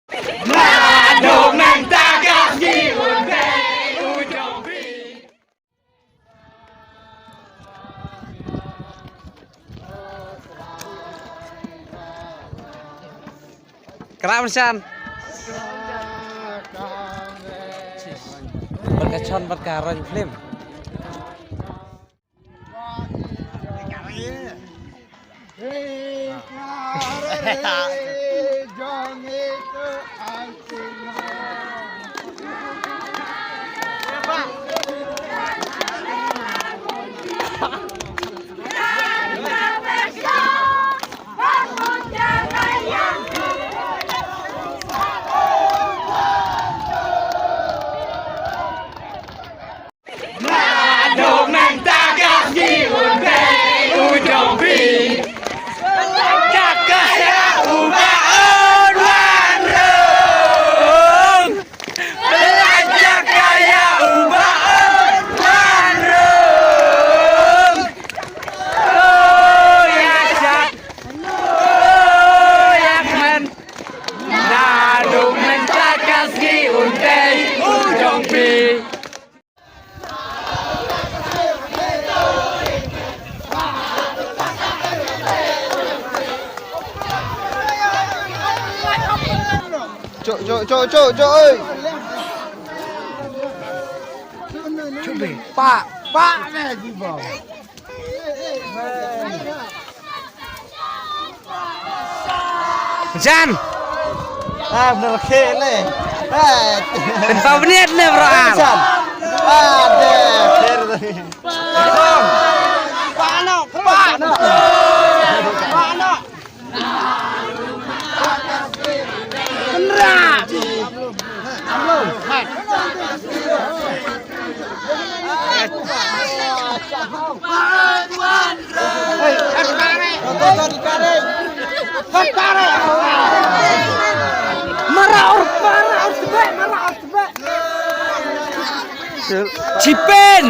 Dong nang tagak di untai ujung pi. Keram san. Berkacon berkaron film. Jong itu asing. Dong nang tagak di untai ujung pi. Kakaya ubaon wanrung. Belajar kaya ubaon wanrung. Oh ya sak. Oh ya men. Dong nang tagak di untai ujung pi. Cuk ơi. Pak này gì vào. Jan. Bener kele. Ben pawniat le bro al. Cipen.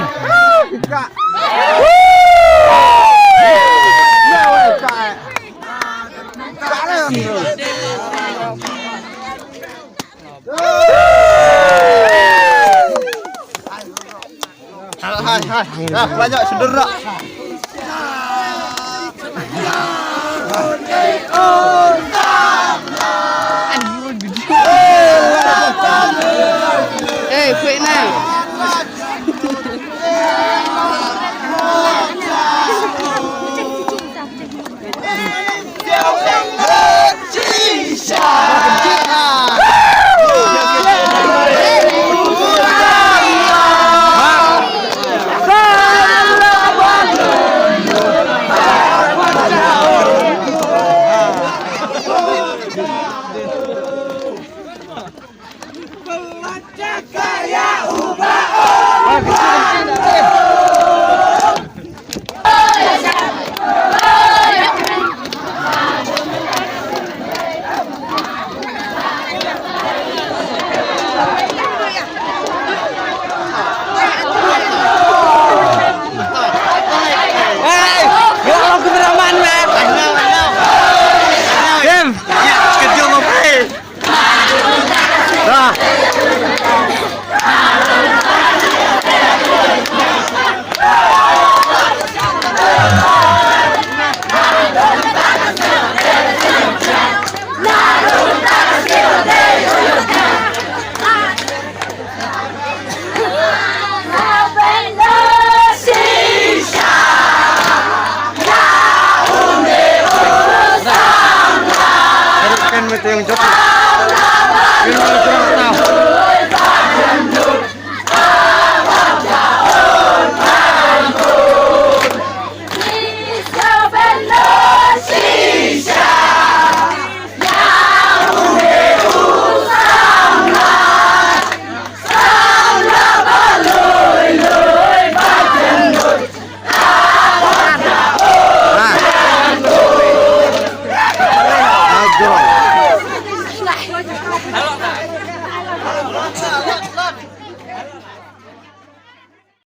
Hai. Nah, banyak sederak. Quick now.